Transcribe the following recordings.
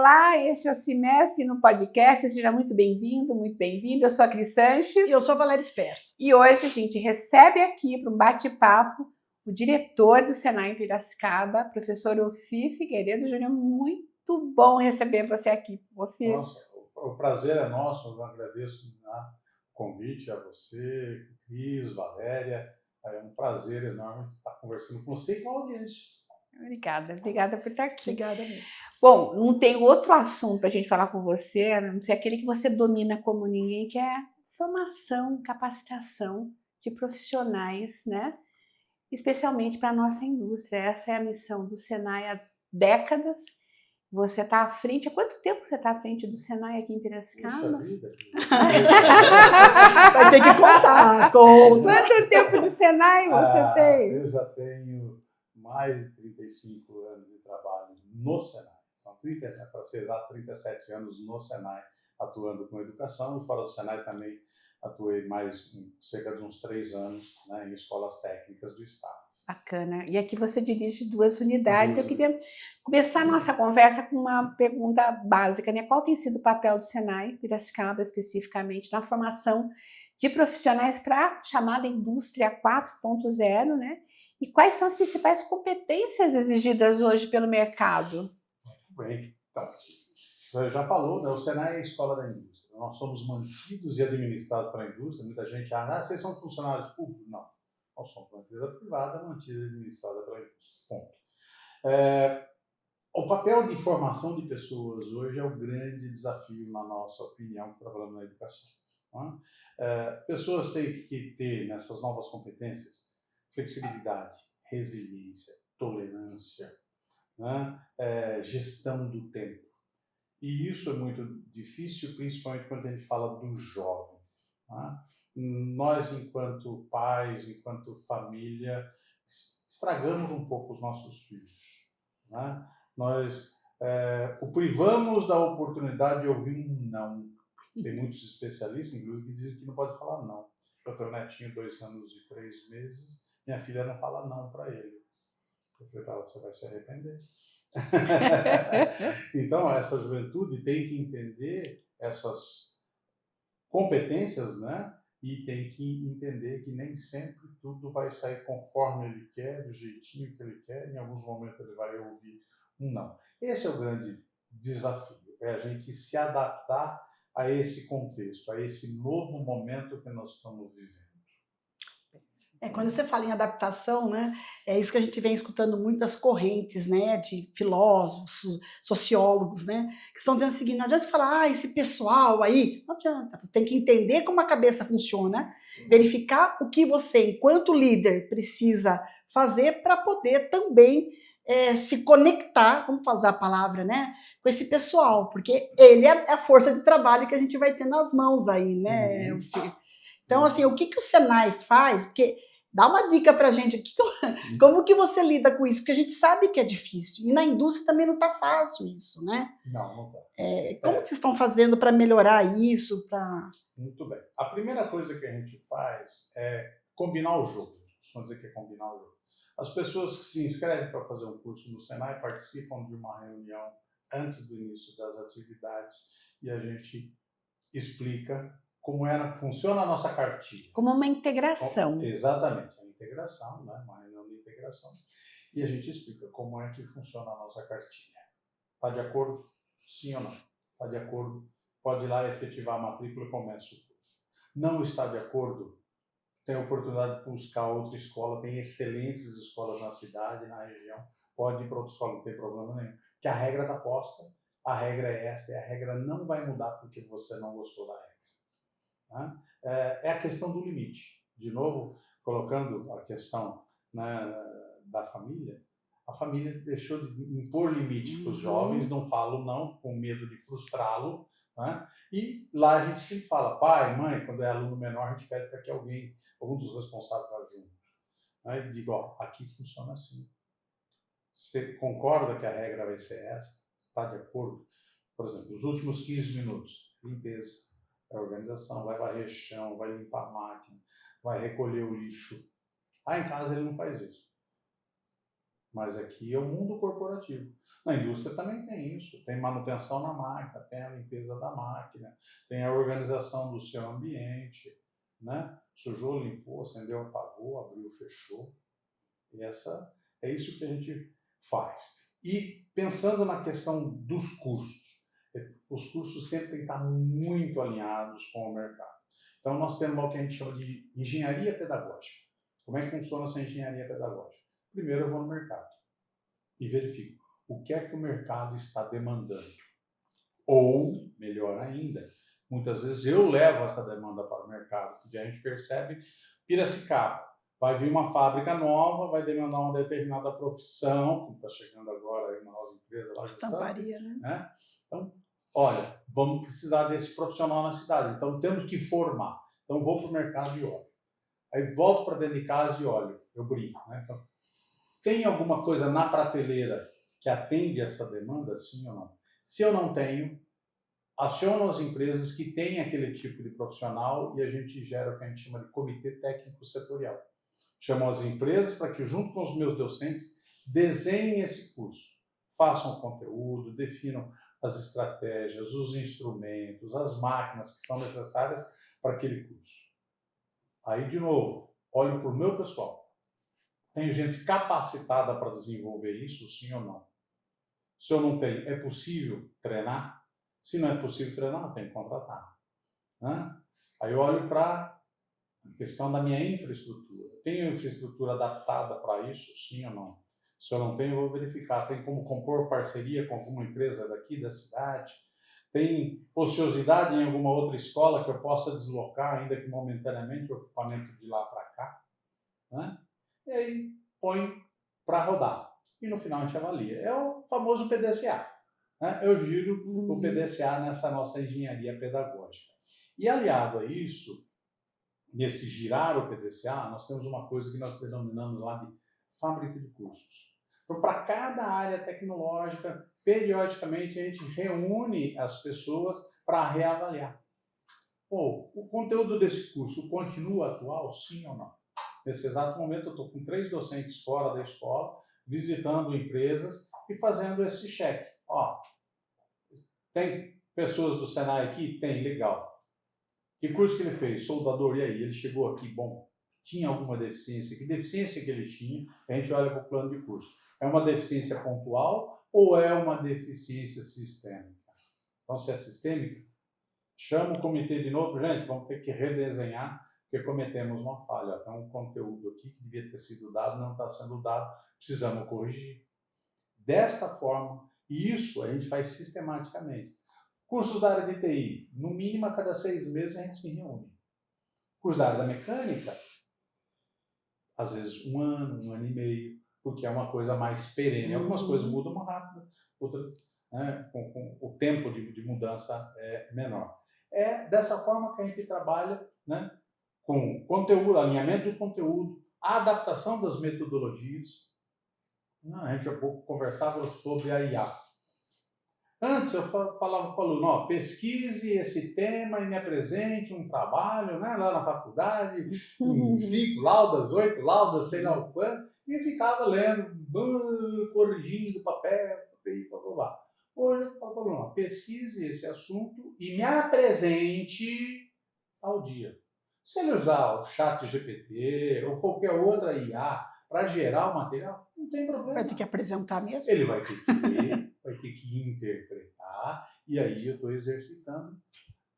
Olá, este é o Cimesp no podcast, seja muito bem-vindo, muito bem-vinda. Eu sou a Cris Sanches. E eu sou a Valéria Spers. E hoje a gente recebe aqui para um bate-papo o diretor do Senai em Piracicaba, professor Ofi Figueiredo Júnior. Muito bom receber você aqui, Ofi. Nossa, o prazer é nosso, eu agradeço o convite a você, Cris, Valéria. É um prazer enorme estar conversando com você e com a audiência. Obrigada por estar aqui. Obrigada mesmo. Bom, não tem outro assunto para a gente falar com você, a não ser aquele que você domina como ninguém, que é formação, capacitação de profissionais, né? Especialmente para a nossa indústria. Essa é a missão do Senai há décadas. Você está à frente. Há quanto tempo você está à frente do Senai aqui em Piracicaba? Puxa vida. Vai ter que contar. Quanto tempo de Senai você tem? Eu já tenho mais de 35 anos de trabalho no Senai. São 30, para ser exato, 37 anos no Senai, atuando com educação. E fora do Senai também atuei mais cerca de uns 3 anos, né, em escolas técnicas do Estado. Bacana. E aqui você dirige 2 unidades. Eu queria começar a nossa conversa com uma pergunta básica, né? Qual tem sido o papel do Senai, Piracicaba especificamente, na formação de profissionais para a chamada indústria 4.0, né? E quais são as principais competências exigidas hoje pelo mercado? Muito bem. Então, você já falou, né? O Senai é a escola da indústria. Nós somos mantidos e administrados pela indústria. Muita gente acha, vocês são funcionários públicos? Não. Nós somos uma empresa privada mantida e administrada pela indústria. Ponto. O papel de formação de pessoas hoje é o grande desafio, na nossa opinião, trabalhando na educação. Não é? Pessoas têm que ter, nessas novas competências, flexibilidade, resiliência, tolerância, né? Gestão do tempo. E isso é muito difícil, principalmente quando a gente fala do jovem. Né? Nós, enquanto pais, enquanto família, estragamos um pouco os nossos filhos. Né? Nós o privamos da oportunidade de ouvir um não. Tem muitos especialistas, inclusive, que dizem que não pode falar não. Eu tenho um netinho de 2 anos e 3 meses, minha filha não fala não para ele. Eu falei para ela, você vai se arrepender. Então, essa juventude tem que entender essas competências, né? E tem que entender que nem sempre tudo vai sair conforme ele quer, do jeitinho que ele quer. Em alguns momentos ele vai ouvir um não. Esse é o grande desafio, é a gente se adaptar a esse contexto, a esse novo momento que nós estamos vivendo. Quando você fala em adaptação, né, é isso que a gente vem escutando muitas correntes, né, de filósofos, sociólogos, né, que estão dizendo o seguinte: não adianta você falar, esse pessoal aí, não adianta, você tem que entender como a cabeça funciona, verificar o que você, enquanto líder, precisa fazer para poder também se conectar, vamos usar a palavra, né, com esse pessoal, porque ele é a força de trabalho que a gente vai ter nas mãos aí, né, Então, assim, o que o Senai faz? Porque dá uma dica pra gente aqui, como que você lida com isso? Porque a gente sabe que é difícil. E na indústria também não tá fácil isso, né? Não tá. Como que vocês estão fazendo para melhorar isso? Muito bem. A primeira coisa que a gente faz é combinar o jogo. Vamos dizer que é combinar o jogo. As pessoas que se inscrevem para fazer um curso no Senai participam de uma reunião antes do início das atividades e a gente explica como funciona a nossa cartilha. Como uma integração. Exatamente, a integração, né? Uma reunião de integração. E a gente explica como é que funciona a nossa cartilha. Está de acordo? Sim ou não? Está de acordo? Pode ir lá efetivar a matrícula e começa o curso. Não está de acordo? Tem a oportunidade de buscar outra escola, tem excelentes escolas na cidade, na região. Pode ir para outra escola, não tem problema nenhum. Que a regra está posta, a regra é esta, e a regra não vai mudar porque você não gostou da regra. É a questão do limite. De novo, colocando a questão, né, da família, a família deixou de impor limite para os jovens, não falam não, com medo de frustrá-lo, né? E lá a gente sempre fala, pai, mãe, quando é aluno menor, a gente pede para que algum dos responsáveis vá junto. Né? E diga, aqui funciona assim. Você concorda que a regra vai ser essa? Está de acordo? Por exemplo, os últimos 15 minutos, limpeza. A organização vai varrer chão, vai limpar a máquina, vai recolher o lixo. Em casa ele não faz isso. Mas aqui é o mundo corporativo. Na indústria também tem isso. Tem manutenção na máquina, tem a limpeza da máquina, tem a organização do seu ambiente, né? Sujou, limpou, acendeu, apagou, abriu, fechou. E é isso que a gente faz. E pensando na questão dos cursos, os cursos sempre têm que estar muito alinhados com o mercado. Então, nós temos o que a gente chama de engenharia pedagógica. Como é que funciona essa engenharia pedagógica? Primeiro, eu vou no mercado e verifico o que é que o mercado está demandando. Ou, melhor ainda, muitas vezes eu levo essa demanda para o mercado, porque a gente percebe, Piracicaba, vai vir uma fábrica nova, vai demandar uma determinada profissão, como está chegando agora aí uma nova empresa lá. Estamparia, né? Então, olha, vamos precisar desse profissional na cidade, então temos que formar. Então, vou para o mercado e olho. Aí volto para dentro de casa e olho, eu brinco, né? Então, tem alguma coisa na prateleira que atende essa demanda, sim ou não? Se eu não tenho, aciono as empresas que têm aquele tipo de profissional e a gente gera o que a gente chama de comitê técnico setorial. Chamo as empresas para que, junto com os meus docentes, desenhem esse curso, façam o conteúdo, definam as estratégias, os instrumentos, as máquinas que são necessárias para aquele curso. Aí, de novo, olho para o meu pessoal. Tem gente capacitada para desenvolver isso, sim ou não? Se eu não tenho, é possível treinar? Se não é possível treinar, tem que contratar. Né? Aí eu olho para a questão da minha infraestrutura. Tenho infraestrutura adaptada para isso, sim ou não? Se eu não tenho, eu vou verificar. Tem como compor parceria com alguma empresa daqui da cidade? Tem ociosidade em alguma outra escola que eu possa deslocar, ainda que momentaneamente, o equipamento de lá para cá? Né? E aí põe para rodar. E no final a gente avalia. É o famoso PDCA. Né? Eu giro o PDCA nessa nossa engenharia pedagógica. E aliado a isso, nesse girar o PDCA, nós temos uma coisa que nós denominamos lá de fábrica de cursos. Então, para cada área tecnológica, periodicamente a gente reúne as pessoas para reavaliar. Pô, o conteúdo desse curso continua atual, sim ou não? Nesse exato momento, eu estou com 3 docentes fora da escola, visitando empresas e fazendo esse cheque. Ó, tem pessoas do Senai aqui? Tem, legal. Que curso que ele fez? Soldador, e aí? Ele chegou aqui, bom, tinha alguma deficiência? Que deficiência que ele tinha? A gente olha para o plano de curso. É uma deficiência pontual ou é uma deficiência sistêmica? Então, se é sistêmica, chama o comitê de novo, gente, vamos ter que redesenhar, porque cometemos uma falha. Tem um conteúdo aqui que devia ter sido dado, não está sendo dado, precisamos corrigir. Desta forma, e isso a gente faz sistematicamente. Cursos da área de TI, no mínimo a cada 6 meses a gente se reúne. Curso da área da mecânica, às vezes 1 ano, 1 ano e meio, porque é uma coisa mais perene. Algumas coisas mudam mais rápido, outras, né, com o tempo de mudança é menor. É dessa forma que a gente trabalha, né, com conteúdo, alinhamento do conteúdo, a adaptação das metodologias. A gente há pouco conversava sobre a IA. Antes eu falava para o aluno, ó, pesquise esse tema e me apresente um trabalho, né, lá na faculdade, 5 laudas, 8 laudas, sei lá o quanto, e ficava lendo, corrigindo papel, blá, blá, blá. Hoje eu falo para o aluno, ó, pesquise esse assunto e me apresente ao dia. Se ele usar o chat GPT ou qualquer outra IA para gerar o material, não tem problema. Vai ter que apresentar mesmo? Ele vai ter que ler, vai ter que interpretar, e aí eu estou exercitando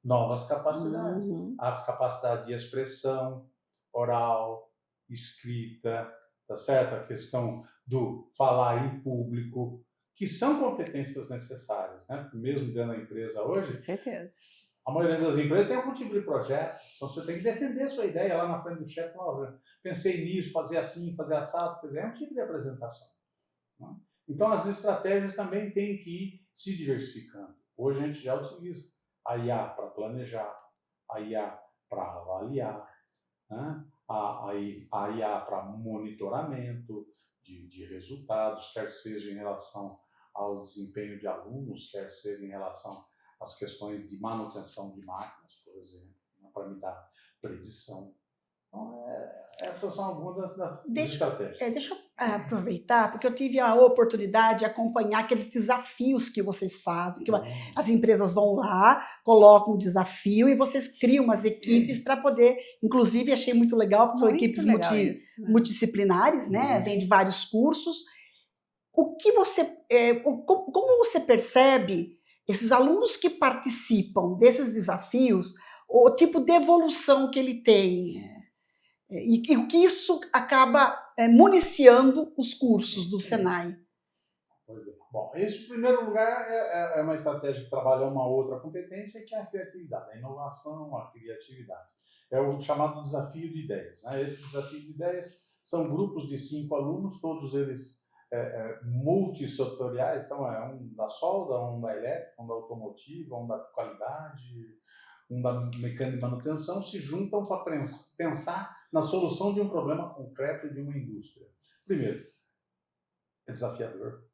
novas capacidades. A capacidade de expressão oral, escrita, tá certo? A questão do falar em público, que são competências necessárias, né? Mesmo dentro da empresa hoje, Com certeza. a maioria das empresas tem algum tipo de projeto, então você tem que defender a sua ideia lá na frente do chefe. Pensei nisso, fazer assim, fazer assado, quer dizer, é um tipo de apresentação. Né? Então as estratégias também têm que ir se diversificando. Hoje a gente já utiliza a IA para planejar, a IA para avaliar, né? a IA para monitoramento de resultados, quer seja em relação ao desempenho de alunos, quer seja em relação às questões de manutenção de máquinas, por exemplo, né? Para me dar predição. Então, essas são algumas das Deixa estratégias. Deixa eu aproveitar, porque eu tive a oportunidade de acompanhar aqueles desafios que vocês fazem, que as empresas vão lá, colocam um desafio e vocês criam umas equipes para poder, inclusive achei muito legal, porque são Muito equipes legal isso, né? multidisciplinares, né? Vem de vários cursos. O que como você percebe esses alunos que participam desses desafios, o tipo de evolução que ele tem? E o que isso acaba municiando os cursos do Senai. Pois bem. Bom, esse, em primeiro lugar, é uma estratégia que trabalha uma outra competência, que é a criatividade, a inovação, a criatividade. É o chamado desafio de ideias. Né? Esse desafio de ideias são grupos de 5 alunos, todos eles multissetoriais, então um da solda, um da elétrica, um da automotiva, um da qualidade, um da mecânica de manutenção, se juntam para pensar na solução de um problema concreto de uma indústria. Primeiro, é desafiador,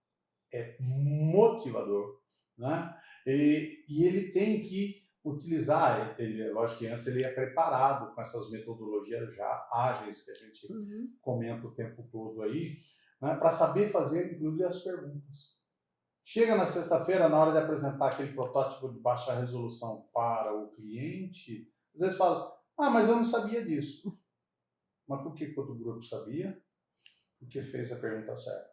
é motivador, né? E ele tem que utilizar, lógico que antes ele é preparado com essas metodologias já ágeis que a gente comenta o tempo todo aí, né, para saber fazer, inclusive, as perguntas. Chega na sexta-feira, na hora de apresentar aquele protótipo de baixa resolução para o cliente, às vezes fala, mas eu não sabia disso. Mas por que o outro grupo sabia? Porque fez a pergunta certa.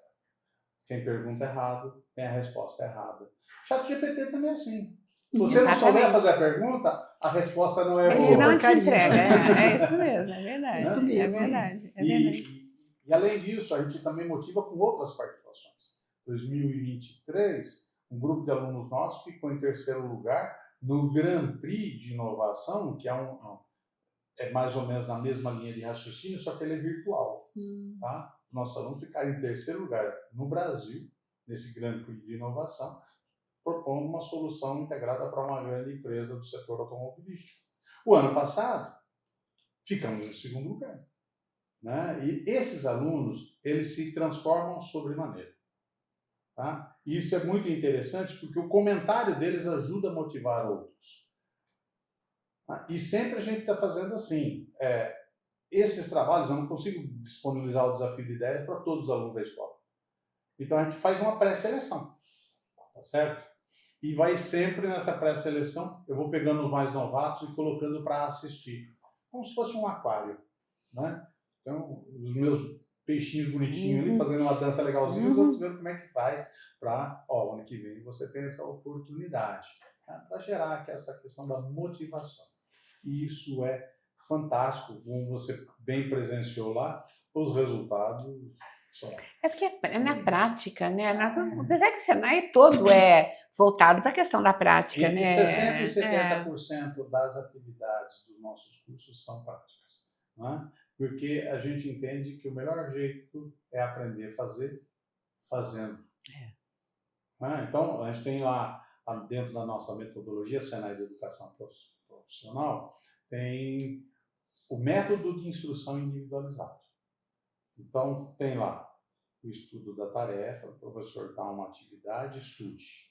Quem pergunta errado, tem a resposta errada. ChatGPT também é assim. Se você não souber fazer a pergunta, a resposta não é boa. Ele não te entrega, é isso mesmo, é verdade. Isso mesmo. É verdade, é verdade. E além disso, a gente também motiva com outras participações. Em 2023, um grupo de alunos nossos ficou em terceiro lugar no Grand Prix de Inovação, que é mais ou menos na mesma linha de raciocínio, só que ele é virtual. Tá? Nossos alunos ficaram em terceiro lugar no Brasil, nesse Grand Prix de Inovação, propondo uma solução integrada para uma grande empresa do setor automobilístico. O ano passado, ficamos em segundo lugar. Né? E esses alunos, eles se transformam sobremaneira. Tá? E isso é muito interessante porque o comentário deles ajuda a motivar outros. Tá? E sempre a gente está fazendo assim. Esses trabalhos, eu não consigo disponibilizar o desafio de ideias para todos os alunos da escola. Então a gente faz uma pré-seleção. Tá certo? E vai sempre nessa pré-seleção, eu vou pegando os mais novatos e colocando para assistir. Como se fosse um aquário. Né? Então, os meus peixinhos bonitinhos ali, fazendo uma dança legalzinha, os outros vendo como é que faz para, ano que vem você ter essa oportunidade. Tá? Para gerar essa questão da motivação. E isso é fantástico, como você bem presenciou lá, os resultados são... É porque é na prática, né? Apesar que o Senai todo é voltado para a questão da prática, Entre né? 60% e 70% das atividades dos nossos cursos são práticas. Né? Porque a gente entende que o melhor jeito é aprender a fazer fazendo. Né? Então, a gente tem lá, dentro da nossa metodologia Senai de Educação Profissional, tem o método de instrução individualizado. Então, tem lá o estudo da tarefa, o professor dá uma atividade, estude.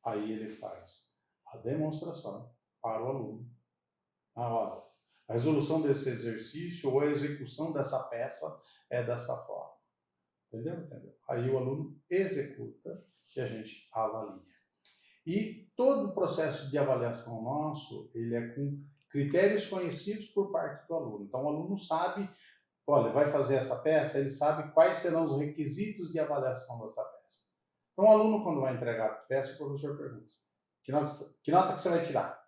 Aí ele faz a demonstração para o aluno. A resolução desse exercício ou a execução dessa peça é dessa forma. Entendeu? Aí o aluno executa e a gente avalia. E todo o processo de avaliação nosso, ele é com critérios conhecidos por parte do aluno. Então o aluno sabe, olha, vai fazer essa peça, ele sabe quais serão os requisitos de avaliação dessa peça. Então o aluno, quando vai entregar a peça, o professor pergunta, que nota que você vai tirar?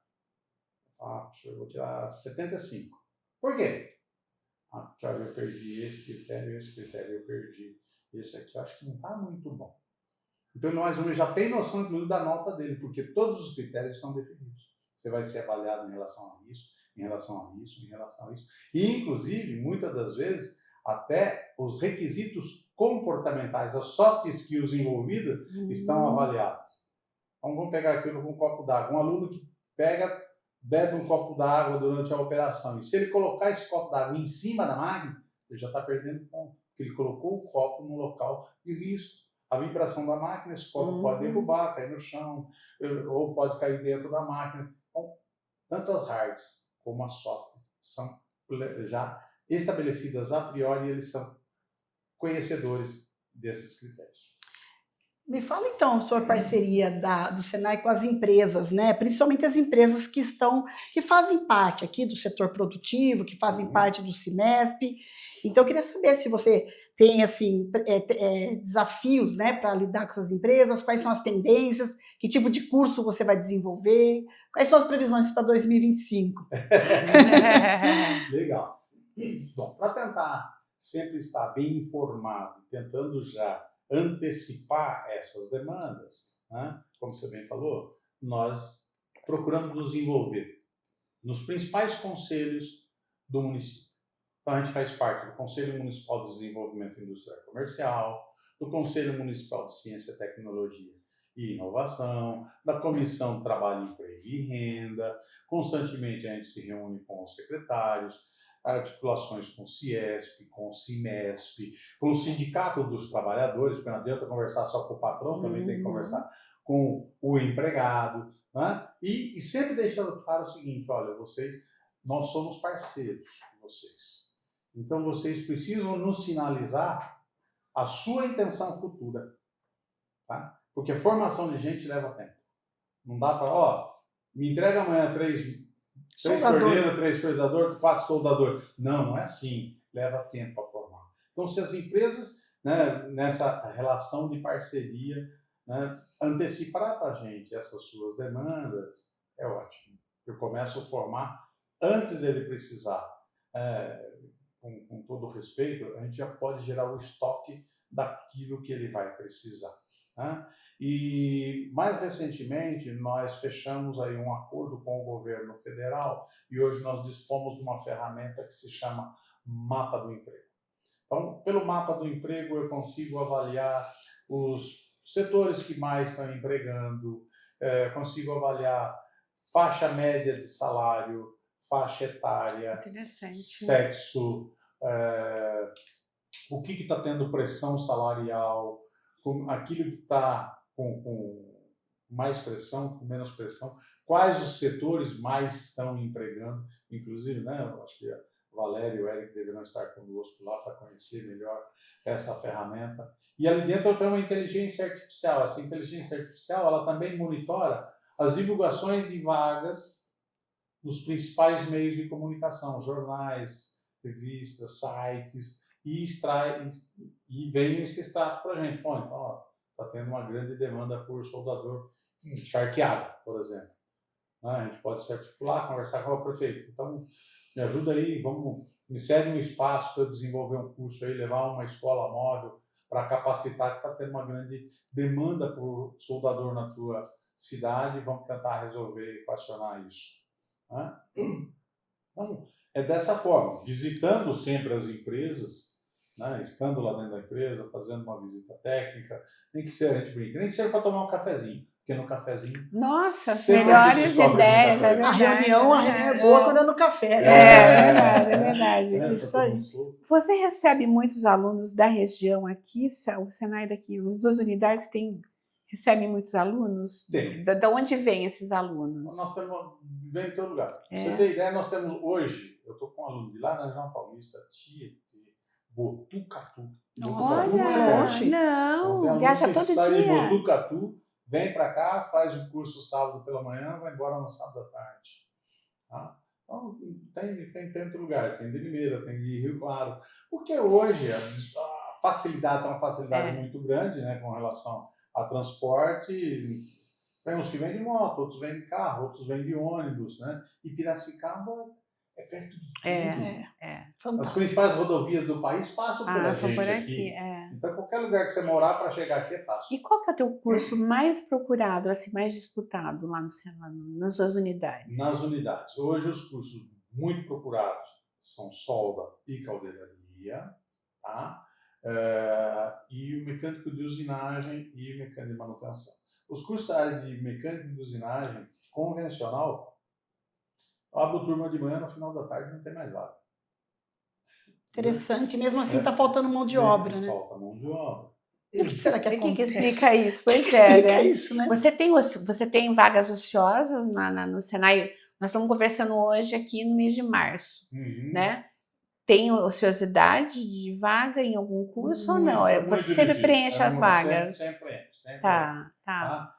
Professor, eu vou tirar 75. Por quê? Porque eu perdi esse critério, eu perdi esse aqui, eu acho que não está muito bom. Então nós já tem noção, inclusive, da nota dele, porque todos os critérios estão definidos. Você vai ser avaliado em relação a isso, em relação a isso, em relação a isso. E, inclusive, muitas das vezes, até os requisitos comportamentais, as soft skills envolvidas, estão avaliadas. Então, vamos pegar aqui um copo d'água. Um aluno que bebe um copo d'água durante a operação. E se ele colocar esse copo d'água em cima da máquina, ele já está perdendo ponto. Porque ele colocou o copo no local de risco. A vibração da máquina, esse copo pode derrubar, cair no chão, ou pode cair dentro da máquina. Então, tanto as hards como as soft são já estabelecidas a priori, eles são conhecedores desses critérios. Me fala então sobre a parceria do Senai com as empresas, né? Principalmente as empresas que fazem parte aqui do setor produtivo, que fazem parte do Cinesp. Então, eu queria saber se você tem assim, desafios, né, para lidar com essas empresas, quais são as tendências, que tipo de curso você vai desenvolver, quais são as previsões para 2025? Legal. Bom, para tentar sempre estar bem informado, tentando já antecipar essas demandas, né? Como você bem falou, nós procuramos nos envolver nos principais conselhos do município. Então, a gente faz parte do Conselho Municipal de Desenvolvimento Industrial e Comercial, do Conselho Municipal de Ciência, Tecnologia e Inovação, da Comissão de Trabalho, Emprego e Renda. Constantemente a gente se reúne com os secretários, articulações com o CIESP, com o CIMESP, com o Sindicato dos Trabalhadores, porque não adianta conversar só com o patrão, também tem que conversar com o empregado, né? E sempre deixando claro o seguinte, olha, nós somos parceiros de vocês. Então, vocês precisam nos sinalizar a sua intenção futura, tá? Porque formação de gente leva tempo. Não dá para, me entrega amanhã 3 cordeiros, 3 fresadores, 4 soldadores. Não é assim. Leva tempo para formar. Então, se as empresas, né, nessa relação de parceria, né, anteciparem para a gente essas suas demandas, é ótimo. Eu começo a formar antes dele precisar. Com todo respeito, a gente já pode gerar o estoque daquilo que ele vai precisar, né? E mais recentemente nós fechamos aí um acordo com o governo federal e hoje nós dispomos de uma ferramenta que se chama Mapa do Emprego. Então, pelo Mapa do Emprego eu consigo avaliar os setores que mais estão empregando, consigo avaliar faixa média de salário, faixa etária, sexo, o que está tendo pressão salarial, aquilo que está com mais pressão, com menos pressão, quais os setores mais estão empregando, inclusive, né, eu acho que a Valéria e o Eric deverão estar conosco lá para conhecer melhor essa ferramenta. E ali dentro eu tenho uma inteligência artificial. Essa inteligência artificial ela também monitora as divulgações de vagas nos principais meios de comunicação, jornais, revistas, sites, e vem esse extrato para a gente. Bom, então, está tendo uma grande demanda por soldador charqueada, por exemplo. A gente pode se articular, conversar com o prefeito. Então, me ajuda aí, me cede um espaço para eu desenvolver um curso aí, levar uma escola móvel para capacitar, que está tendo uma grande demanda por soldador na tua cidade, vamos tentar resolver e equacionar isso. Então, é dessa forma, visitando sempre as empresas, né, estando lá dentro da empresa, fazendo uma visita técnica, nem que seja, a gente brinca, nem que seja para tomar um cafezinho, porque no cafezinho... Nossa, as melhores ideias, é verdade. A reunião é boa quando é no café, né? É verdade. Isso aí. Você recebe muitos alunos da região aqui, o Senai daqui, as 2 unidades recebem muitos alunos? Tem. De onde vêm esses alunos? Nós vem em todo lugar. Pra você ter ideia, nós temos hoje, eu estou com um aluno de Laranjal Paulista, Tietê, Botucatu. Olha, não, então, viaja todo dia. Sai de Botucatu, vem para cá, faz o curso sábado pela manhã, vai embora no sábado à tarde. Tá? Então, tem tanto lugar, tem de Limeira, tem de Rio Claro, porque hoje a facilidade é uma facilidade muito grande, né, com relação a transporte. Tem uns que vêm de moto, outros vêm de carro, outros vêm de ônibus, né? E Piracicaba é perto de tudo. As principais rodovias do país passam por a gente aqui. Então, qualquer lugar que você morar, para chegar aqui é fácil. E qual que é o teu curso mais procurado, assim, mais disputado lá nas 2 unidades? Nas unidades. Hoje, os cursos muito procurados são solda e caldeiraria, tá? E o mecânico de usinagem e mecânico de manutenção. Os cursos da área de mecânico de usinagem convencional, eu abro turma de manhã, no final da tarde não tem mais vaga. Interessante, mesmo assim está faltando mão de obra, né? Falta mão de obra. E o que será que acontece? Que explica isso? Pois é, né? Isso, né? Você tem vagas ociosas no Senai Nós estamos conversando hoje aqui no mês de março, Uhum. né? Tem ociosidade de vaga em algum curso ou não? Muito Você sempre difícil. preenche as vagas? Sempre enche, sempre enche. Tá. Tá?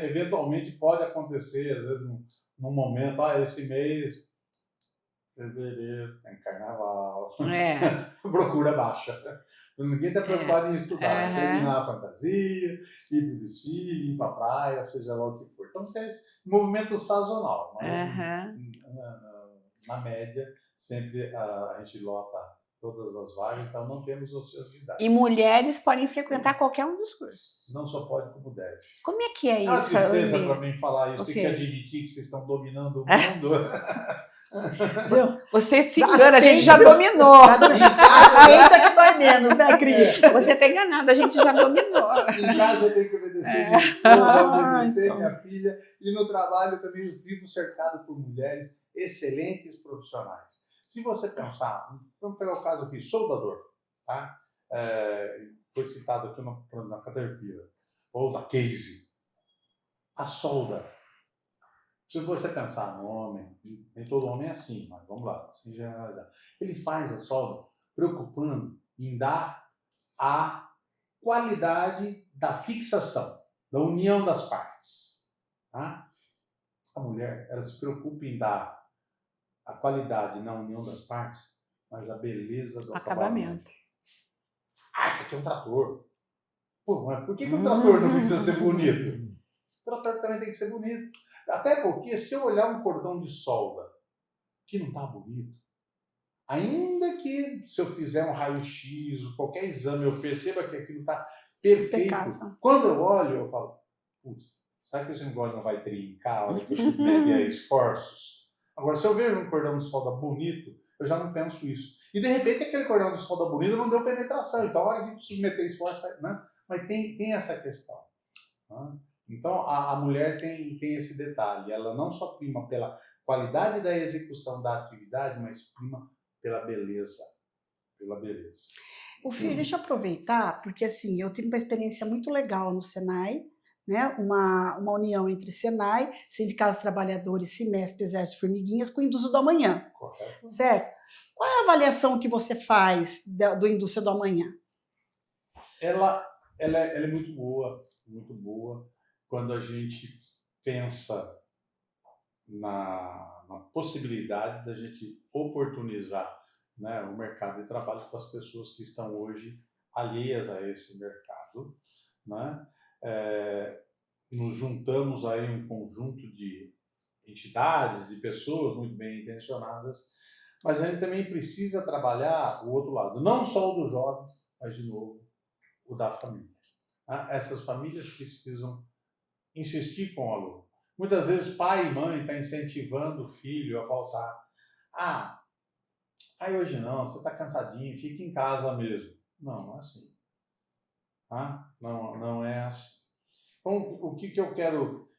Eventualmente pode acontecer, às vezes, num momento, esse mês, fevereiro, tem carnaval, É. procura baixa. Ninguém está preocupado em estudar, terminar a fantasia, ir para o desfile, ir para a praia, seja lá o que for. Então tem esse movimento sazonal, mas na média sempre a gente lota todas as vagas, então não temos ociosidade. E mulheres podem frequentar qualquer um dos cursos? Não só pode, como deve. Como é que é É uma isso? tristeza para mim falar isso, tem que Filho. admitir que vocês estão dominando o mundo. Você se engana, a gente já dominou. Aceita que dói menos, né, Cris? Você está enganado, a gente já dominou. Em casa eu tenho que obedecer minha esposa, obedecer minha filha, e no trabalho eu também vivo cercado por mulheres excelentes profissionais. Se você pensar, vamos pegar o caso aqui, soldador, tá? Foi citado aqui na Caterpillar, ou da Case. A solda. Se você pensar no homem, nem todo homem é assim, mas vamos lá, sem generalizar. Ele faz a solda preocupando em dar a qualidade da fixação, da união das partes. Tá? A mulher, ela se preocupa em dar a qualidade na união das partes, mas a beleza do acabamento. Esse aqui é um trator. Pô, mas por que um trator não precisa ser bonito? O trator também tem que ser bonito. Até porque, se eu olhar um cordão de solda que não está bonito, ainda que se eu fizer um raio-x, qualquer exame, eu perceba que aquilo está perfeito, quando eu olho, eu falo, putz, será que esse negócio não vai trincar? Olha que eu submeter a esforços. Agora, se eu vejo um cordão de solda bonito, eu já não penso isso. E, de repente, aquele cordão de solda bonito não deu penetração. Então, a hora que submeter esforço, né? Mas tem essa questão. Né? Então, a mulher tem esse detalhe. Ela não só prima pela qualidade da execução da atividade, mas prima pela beleza. Pela beleza. O Fih, deixa eu aproveitar, porque assim, eu tive uma experiência muito legal no Senai, né? Uma união entre Senai, Sindicato dos Trabalhadores, Simesp, Exército Formiguinhas, com a Indústria do Amanhã. Correto. Certo? Qual é a avaliação que você faz do Indústria do Amanhã? Ela é muito boa, muito boa. Quando a gente pensa na possibilidade da gente oportunizar, né, o mercado de trabalho para as pessoas que estão hoje alheias a esse mercado, né? Nos juntamos aí um conjunto de entidades, de pessoas muito bem intencionadas, mas a gente também precisa trabalhar o outro lado, não só o do jovem, mas, de novo, o da família. Essas famílias precisam insistir com o aluno. Muitas vezes pai e mãe estão incentivando o filho a faltar. Aí hoje não, você está cansadinho, fica em casa mesmo. Não é assim. Não é assim. Então, o que eu quero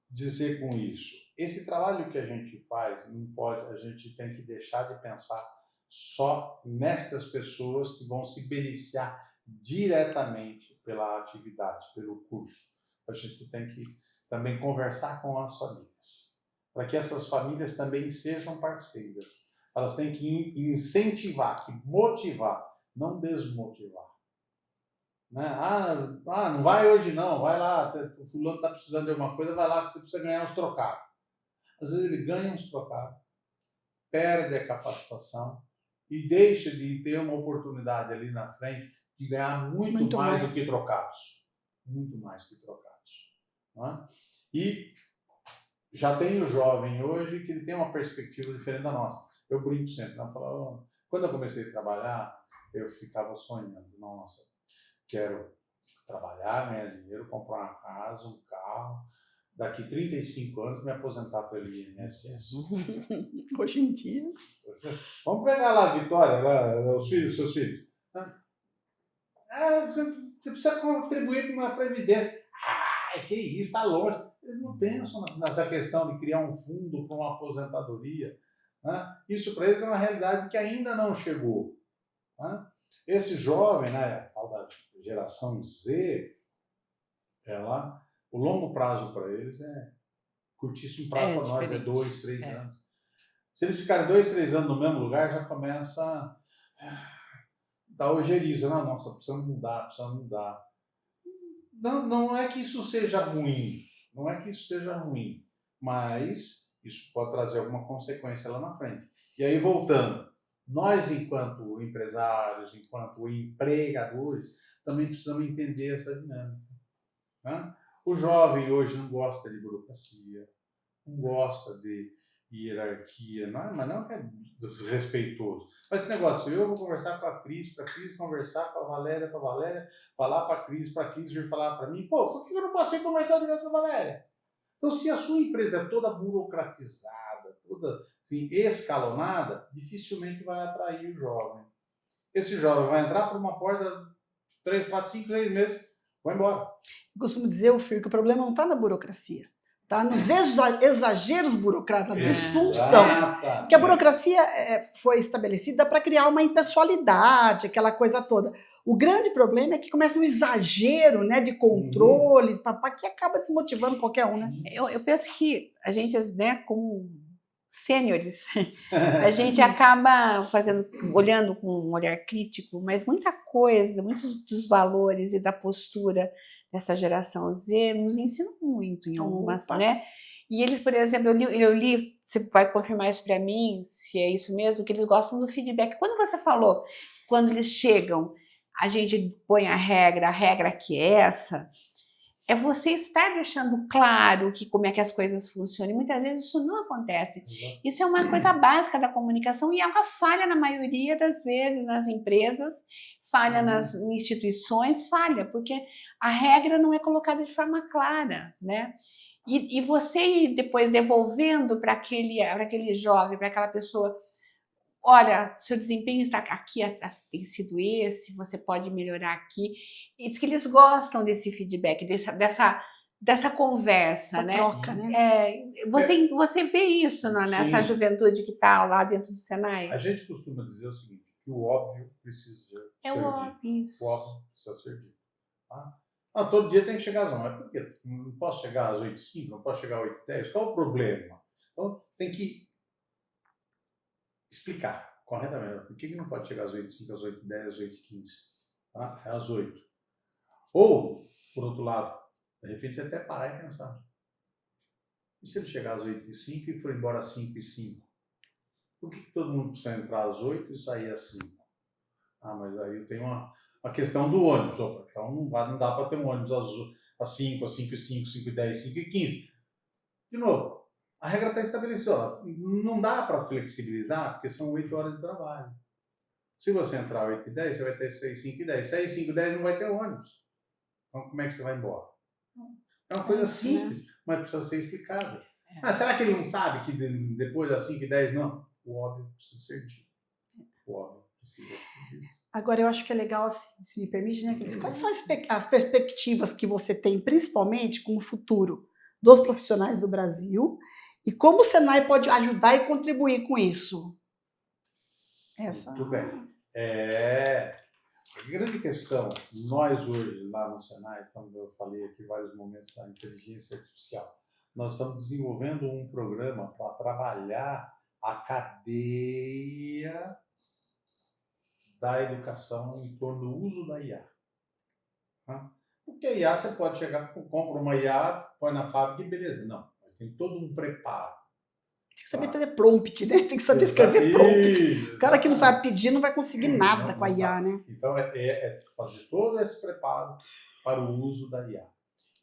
dizer com isso? Esse trabalho que a gente faz, não pode, a gente tem que deixar de pensar só nestas pessoas que vão se beneficiar diretamente pela atividade, pelo curso. A gente tem que também conversar com as famílias, para que essas famílias também sejam parceiras. Elas têm que incentivar, que motivar, não desmotivar. Né? Não vai hoje não, vai lá, o fulano está precisando de alguma coisa, vai lá que você precisa ganhar uns trocados. Às vezes ele ganha uns trocados, perde a capacitação e deixa de ter uma oportunidade ali na frente de ganhar muito mais do que trocados. Muito mais que trocados. Né? E já tem o jovem hoje que ele tem uma perspectiva diferente da nossa. Eu brinco sempre, né? Quando eu comecei a trabalhar, eu ficava sonhando, nossa, quero trabalhar, ganhar dinheiro, comprar uma casa, um carro, daqui 35 anos me aposentar pelo INSS. Hoje em dia. Vamos pegar lá a Vitória, lá, os seus filhos. Você precisa contribuir para uma previdência. Que isso, está longe. Eles não pensam nessa questão de criar um fundo para uma aposentadoria. Né? Isso para eles é uma realidade que ainda não chegou. Né? Esse jovem, né, a tal da geração Z, o longo prazo para eles é Curtíssimo prazo para nós é diferente. 2, 3 anos. Se eles ficarem 2, 3 anos no mesmo lugar, já começa a dar ojeriza. Não, nossa, precisamos mudar. Não é que isso seja ruim, mas isso pode trazer alguma consequência lá na frente. E aí, voltando, nós, enquanto empresários, enquanto empregadores, também precisamos entender essa dinâmica. Né? O jovem hoje não gosta de burocracia, não gosta de hierarquia, mas não é desrespeitoso. Mas esse negócio, eu vou conversar com a Cris, para a Cris conversar com a Valéria, falar para a Cris vir falar para mim, pô, por que eu não posso ir conversar direto com a Valéria? Então, se a sua empresa é toda burocratizada, toda assim, escalonada, dificilmente vai atrair o jovem. Esse jovem vai entrar por uma porta 3, 4, 5, 6 meses, vai embora. Eu costumo dizer, Ofir, que o problema não está na burocracia. Está nos exageros burocráticos, na disfunção. Porque a burocracia foi estabelecida para criar uma impessoalidade, aquela coisa toda. O grande problema é que começa um exagero, né, de controles, que acaba desmotivando qualquer um, né? Eu penso que a gente, né, como sêniores, a gente acaba olhando com um olhar crítico, mas muita coisa, muitos dos valores e da postura dessa geração Z nos ensinam muito em algumas, né? E eles, por exemplo, eu li, você vai confirmar isso para mim, se é isso mesmo, que eles gostam do feedback. Quando você falou, quando eles chegam, a gente põe a regra que é essa, é você estar deixando claro como é que as coisas funcionam. E muitas vezes isso não acontece. Isso é uma coisa básica da comunicação e é uma falha na maioria das vezes nas empresas, falha nas instituições, porque a regra não é colocada de forma clara, né? E você ir depois devolvendo para aquele jovem, para aquela pessoa, olha, seu desempenho está aqui, tem sido esse, você pode melhorar aqui. Isso que eles gostam desse feedback, dessa conversa, essa né? Troca, né? Você vê isso nessa juventude que está lá dentro do Senai? A gente costuma dizer o seguinte, que o óbvio precisa ser dito. O óbvio precisa ser dito. Tá? Todo dia tem que chegar às 9. Por quê? Não posso chegar às 8h05, não posso chegar às 8h10. Qual o problema? Então, tem que explicar corretamente. Por que não pode chegar às 8h05, às 8h10, às 8h15? Tá? É às 8. Ou, por outro lado, de repente até parar e pensar. E se ele chegar às 8h05 e for embora às 5h05? Por que todo mundo precisa entrar às 8 e sair às 5? Mas aí eu tenho uma questão do ônibus. Então não dá para ter um ônibus às 5, às 5h05, 5h10, 5h15. De novo, a regra está estabelecida. Não dá para flexibilizar, porque são 8 horas de trabalho. Se você entrar às 8h10, você vai ter 6, 5 e 10. 6, 5 e 10 não vai ter ônibus. Então como é que você vai embora? É uma coisa simples, mas precisa ser explicada. Será que ele não sabe que depois das 5 e 10 não? O óbvio precisa ser dito. O óbvio precisa ser dito. Agora, eu acho que é legal, se me permite, né, Cris? Quais são as perspectivas que você tem, principalmente com o futuro dos profissionais do Brasil, e como o Senai pode ajudar e contribuir com isso? Muito bem. A grande questão, nós hoje, lá no Senai, como eu falei aqui vários momentos da inteligência artificial, nós estamos desenvolvendo um programa para trabalhar a cadeia da educação em torno do uso da IA. Porque a IA, você pode chegar, compra uma IA, põe na fábrica e beleza. Não, mas tem todo um preparo. Tem que saber fazer prompt, né? Tem que saber escrever prompt. O cara que não sabe pedir não vai conseguir nada com a IA, né? Então, é fazer todo esse preparo para o uso da IA.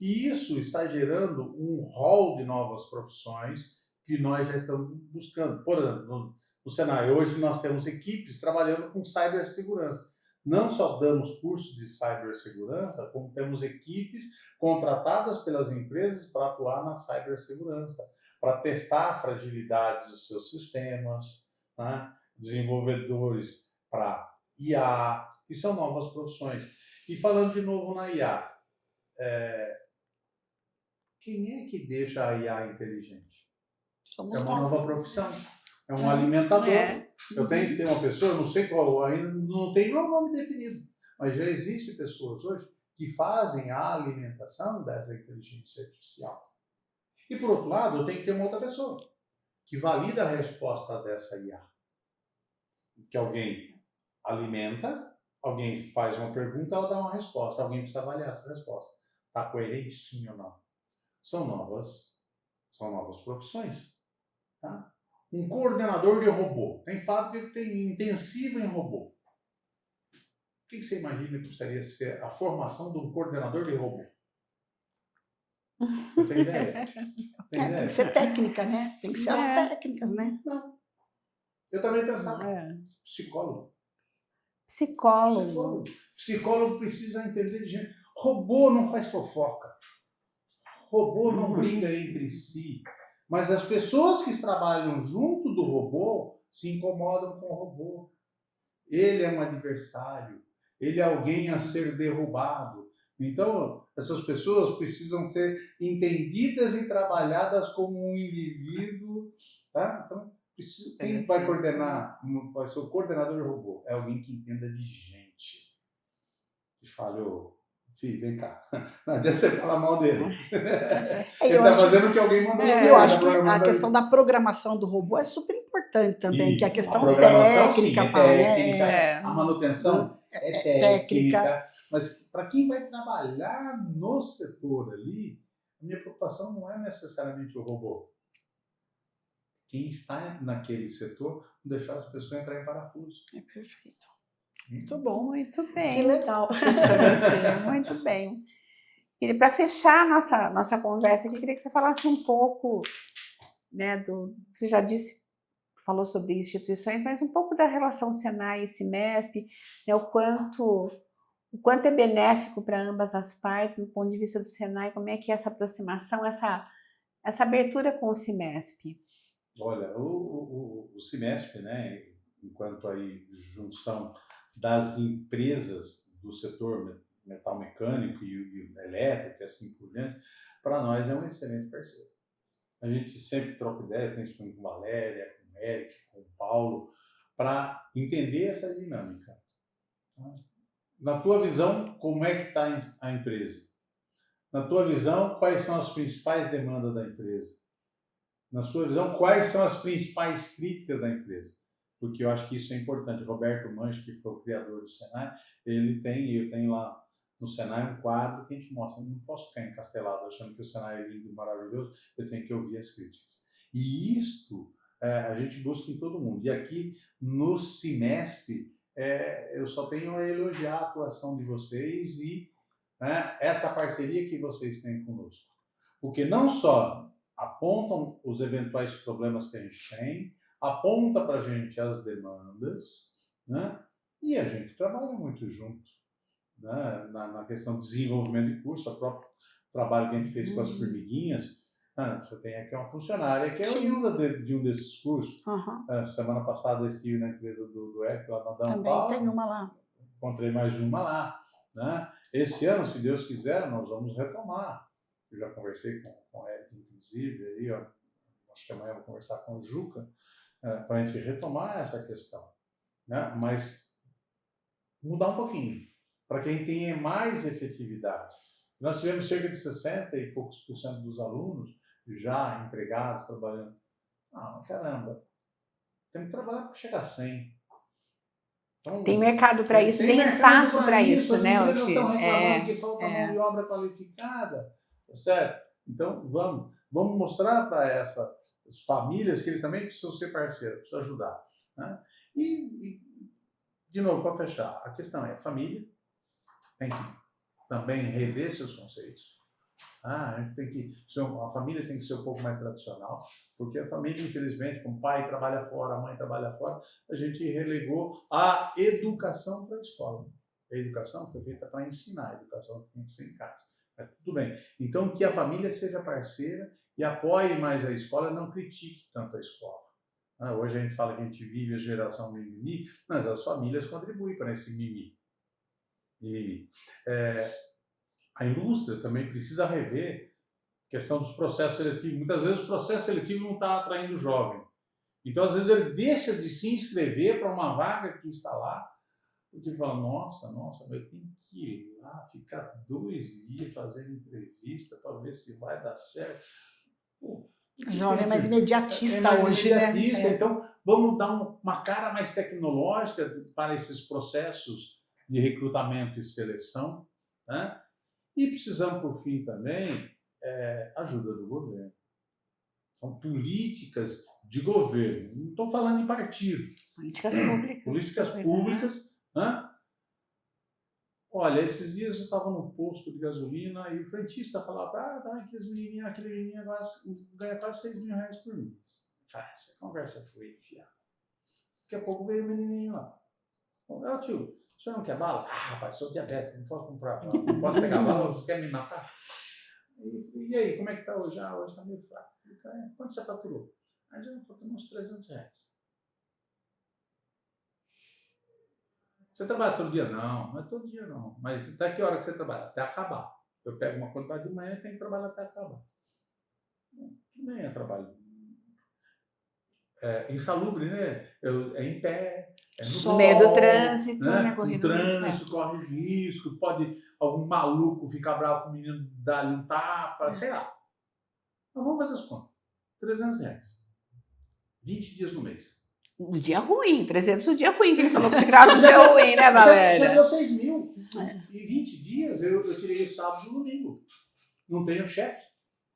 E isso está gerando um rol de novas profissões que nós já estamos buscando. Por exemplo, no Senai, hoje nós temos equipes trabalhando com cibersegurança. Não só damos cursos de cibersegurança, como temos equipes contratadas pelas empresas para atuar na cibersegurança, para testar fragilidades dos seus sistemas, né? Desenvolvedores para IA, que são novas profissões. E falando de novo na IA, quem é que deixa a IA inteligente? Somos é uma nós. nova profissão. É um alimentador. Eu tenho que ter uma pessoa, eu não sei qual, ainda não tem nenhum nome definido, mas já existem pessoas hoje que fazem a alimentação dessa inteligência artificial. E, por outro lado, eu tenho que ter uma outra pessoa que valida a resposta dessa IA. Que alguém alimenta, alguém faz uma pergunta, ela dá uma resposta. Alguém precisa avaliar essa resposta. Está coerente, sim ou não? São novas profissões. Tá? Um coordenador de robô. Tem fábrica que tem intensivo em robô. O que você imagina que precisaria ser a formação de um coordenador de robô? Você tem ideia? Tem que ser técnica, né? Tem que ser as técnicas, né? Não. Eu também pensava. Psicólogo. Psicólogo precisa entender de gente. Robô não faz fofoca. Robô não briga entre si. Mas as pessoas que trabalham junto do robô se incomodam com o robô. Ele é um adversário. Ele é alguém a ser derrubado. Então, essas pessoas precisam ser entendidas e trabalhadas como um indivíduo. Tá? Então, quem vai coordenar, vai ser o coordenador de robô, é alguém que entenda de gente. Que fale, filho, vem cá. Não adianta você falar mal dele. Ele está fazendo o que alguém mandou. Eu acho que a questão da programação do robô é super importante também, que é a questão técnica. Sim, técnica. A manutenção é técnica. Mas para quem vai trabalhar no setor ali, a minha preocupação não é necessariamente o robô. Quem está naquele setor, não deixar as pessoas entrarem em parafuso. É perfeito. Muito bom. Muito bem. Que legal. Muito bem. E para fechar a nossa conversa aqui, queria que você falasse um pouco, né, você já falou sobre instituições, mas um pouco da relação Senai e Cimesp, né, o quanto é benéfico para ambas as partes, do ponto de vista do Senai, como é que é essa aproximação, essa abertura com o Cimesp? Olha, o Cimesp, né, enquanto aí junção das empresas do setor metal mecânico e elétrico e assim por diante, para nós é um excelente parceiro. A gente sempre troca ideia, principalmente com a Valéria, com o Eric, com o Paulo, para entender essa dinâmica. Na tua visão, como é que está a empresa? Na tua visão, quais são as principais demandas da empresa? Na sua visão, quais são as principais críticas da empresa? Porque eu acho que isso é importante. O Roberto Mancho, que foi o criador do Senai, eu tenho lá no Senai um quadro que a gente mostra. Eu não posso ficar encastelado achando que o Senai é lindo, maravilhoso, eu tenho que ouvir as críticas. E isto a gente busca em todo mundo. E aqui no Cimesp, eu só tenho a elogiar a atuação de vocês e essa parceria que vocês têm conosco. Porque não só apontam os eventuais problemas que a gente tem, aponta para a gente as demandas, né? E a gente trabalha muito junto, né? Na questão do desenvolvimento de curso, o próprio trabalho que a gente fez com as formiguinhas. Você tem aqui uma funcionária que é oriunda de um desses cursos. Semana passada eu estive na empresa do Eric, lá na Dão Paulo. Também tem uma lá. Encontrei mais uma lá. Né? Esse ano, se Deus quiser, nós vamos retomar. Eu já conversei com o Eric, inclusive, aí, acho que amanhã eu vou conversar com o Juca, para a gente retomar essa questão. Né? Mas mudar um pouquinho, para que a gente tenha mais efetividade. Nós tivemos cerca de 60 e poucos % dos alunos já empregados, trabalhando. Caramba, temos que trabalhar para chegar a 100. Então, tem mercado para isso, tem espaço para isso, né? As empresas estão reclamando que falta mão de obra qualificada, certo? Então, vamos mostrar para essas famílias que eles também precisam ser parceiros, precisam ajudar. Né? E, de novo, para fechar, a questão é: a família tem que também rever seus conceitos. A família tem que ser um pouco mais tradicional, porque a família, infelizmente, como o pai trabalha fora, a mãe trabalha fora, a gente relegou a educação para a escola. A educação foi feita para ensinar, a educação tem que ser em casa. Tudo bem. Então, que a família seja parceira e apoie mais a escola, não critique tanto a escola. Hoje a gente fala que a gente vive a geração mimimi, mas as famílias contribuem para esse mimimi. A indústria também precisa rever a questão dos processos seletivos. Muitas vezes o processo seletivo não está atraindo o jovem. Então, às vezes, ele deixa de se inscrever para uma vaga que está lá, porque fala, nossa, eu tenho que ir lá, ficar 2 dias fazendo entrevista para ver se vai dar certo. Pô, O jovem é mais é imediatista mais hoje, imediatista, né? então vamos dar uma cara mais tecnológica para esses processos de recrutamento e seleção, né? E precisamos, por fim, também, ajuda do governo. São políticas de governo, não estou falando em partido. Políticas públicas. Políticas públicas, né? Olha, esses dias eu estava num posto de gasolina e o frentista falava, aquele menininho ganha quase 6 mil reais por mês. Essa conversa foi enfiada. Daqui a pouco veio o menininho lá. Tio, o senhor não quer bala? Rapaz, sou diabético, não posso comprar bala, não posso pegar bala, você quer me matar? E aí, como é que tá hoje? Hoje está meio fraco. Quanto você faturou? Já faturou uns 300 reais. Você trabalha todo dia? Não é todo dia não. Mas até que hora que você trabalha? Até acabar. Eu pego uma quantidade de manhã e tenho que trabalhar até acabar. Nem é trabalho. Insalubre, né? É em pé, no No sol, meio do trânsito, né? O Correndo risco. trânsito corre risco, pode algum maluco ficar bravo com o menino, dar-lhe um tapa, sei lá. Mas vamos fazer as contas. 300 reais. 20 dias no mês. No dia ruim, 300 no dia ruim, que ele falou que se grava no dia ruim, né, Valéria? Já deu 6 mil. Em 20 dias eu tirei o sábado e o domingo. Não tenho chefe,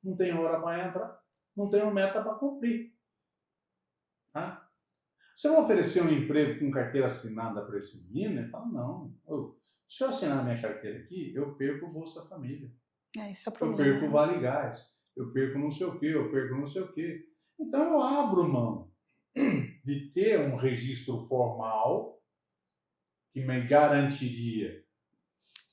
não tenho hora para entrar, não tenho meta para cumprir. Tá? Se eu oferecer um emprego com carteira assinada para esse menino, ele fala, não. Se eu assinar minha carteira aqui, eu perco o Bolsa Família. Isso é o Eu problema. perco o Vale Gás, eu perco não sei o quê, eu perco não sei o quê. Então eu abro mão de ter um registro formal que me garantiria,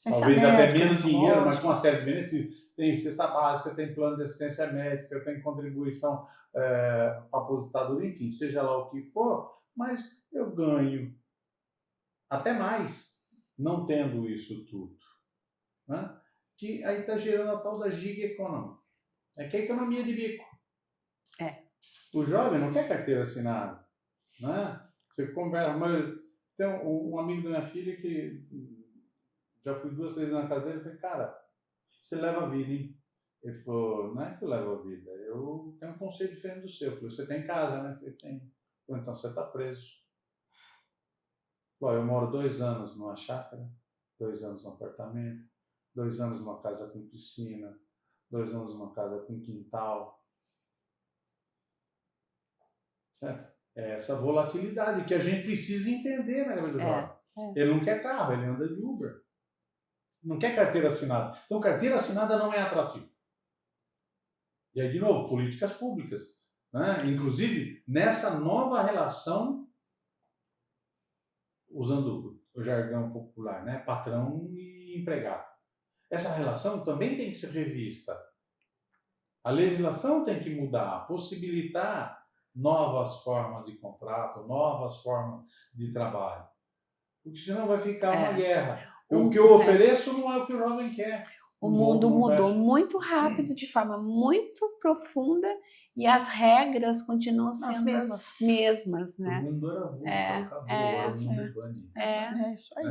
talvez até menos dinheiro, mas com uma série de benefícios. Tem cesta básica, tem plano de assistência médica, tem contribuição para aposentadoria, enfim, seja lá o que for, mas eu ganho até mais não tendo isso tudo. Né? Que aí está gerando a tal da gig economy. Que é a economia de bico. O jovem não quer carteira assinada. Né? Você conversa, mas tem um amigo da minha filha que já fui 2, 3 vezes na casa dele e falei, cara, você leva a vida, hein? Ele falou, não é que eu levo a vida, eu tenho um conceito diferente do seu. Eu falei, você tem casa, né? Eu falei, tem. Falei, então você está preso. Eu moro 2 anos numa chácara, 2 anos num apartamento, 2 anos numa casa com piscina, 2 anos numa casa com quintal. Certo? É essa volatilidade que a gente precisa entender na vida do jovem. Ele não quer carro, ele anda de Uber. Não quer carteira assinada. Então, carteira assinada não é atrativo. E aí, de novo, políticas públicas. Né? Inclusive, nessa nova relação, usando o jargão popular, né? Patrão e empregado. Essa relação também tem que ser revista. A legislação tem que mudar, possibilitar novas formas de contrato, novas formas de trabalho. Porque senão vai ficar uma guerra. O que eu ofereço não é o que o jovem quer. O mundo mudou muito rápido, de forma muito profunda, e as regras continuam sendo as mesmas, né? O mundo era avulso, acabou, agora o mundo é bunny. É isso aí.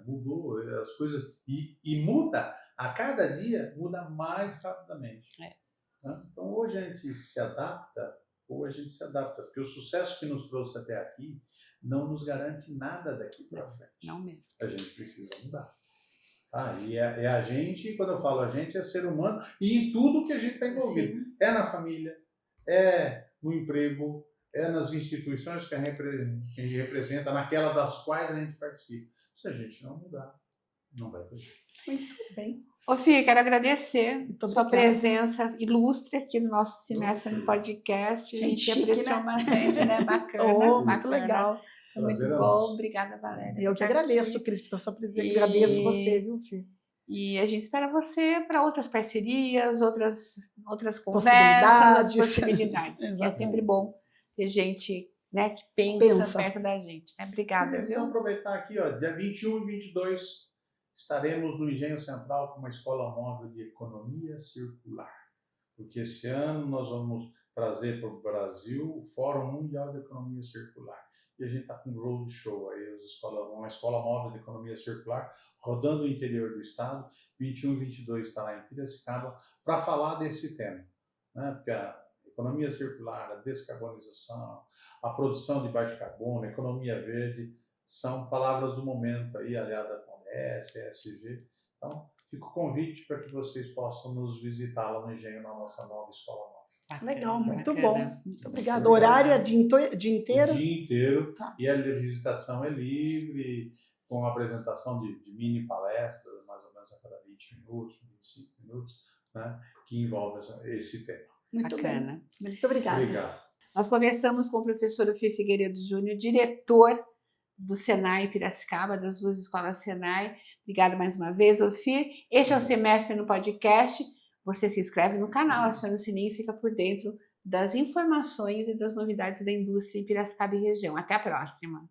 Mudou as coisas. E muda, a cada dia, muda mais rapidamente. Né? Então, ou a gente se adapta, porque o sucesso que nos trouxe até aqui não nos garante nada daqui para frente. Não mesmo. A gente precisa mudar. E é a gente, quando eu falo a gente, é ser humano, e em tudo que a gente está envolvido. Sim. É na família, é no emprego, é nas instituições que a gente representa, naquela das quais a gente participa. Se a gente não mudar, não vai ter jeito. Muito bem. Ô, Fih, quero agradecer sua presença ilustre aqui no nosso Semestre no Podcast. A gente apreciou bastante, né? Bacana. Muito legal. Foi muito bom. Obrigada, Valéria. Eu que agradeço, Cris, pela sua presença. Agradeço você, viu, Fih? E a gente espera você para outras parcerias, outras conversas, possibilidades. Que é sempre bom ter gente, né, que pensa perto da gente. Né? Obrigada, viu? Vamos aproveitar aqui, dia 21 e 22, estaremos no Engenho Central com uma escola móvel de economia circular. Porque esse ano nós vamos trazer para o Brasil o Fórum Mundial de Economia Circular. E a gente está com um roadshow aí, uma escola móvel de economia circular, rodando o interior do estado. 21 e 22 está lá em Piracicaba, para falar desse tema. né? Porque a economia circular, a descarbonização, a produção de baixo carbono, a economia verde, são palavras do momento aí, aliada com ES, ESG. Então, fica o convite para que vocês possam nos visitar lá no Engenho, na nossa nova escola nova. Legal, muito Bacana. bom. Muito obrigada. O horário é dia inteiro? O dia inteiro. Tá. E a visitação é livre, com apresentação de mini palestras, mais ou menos a cada 20 minutos, 25 minutos, né, que envolve esse tema. Muito Bacana. bem. Muito obrigada. Obrigado. Nós conversamos com o professor Ofir Figueiredo Júnior, diretor do Senai Piracicaba, das duas escolas Senai. Obrigada mais uma vez, Ofir. Este é o Semestre no Podcast. Você se inscreve no canal, aciona o sininho e fica por dentro das informações e das novidades da indústria em Piracicaba e região. Até a próxima!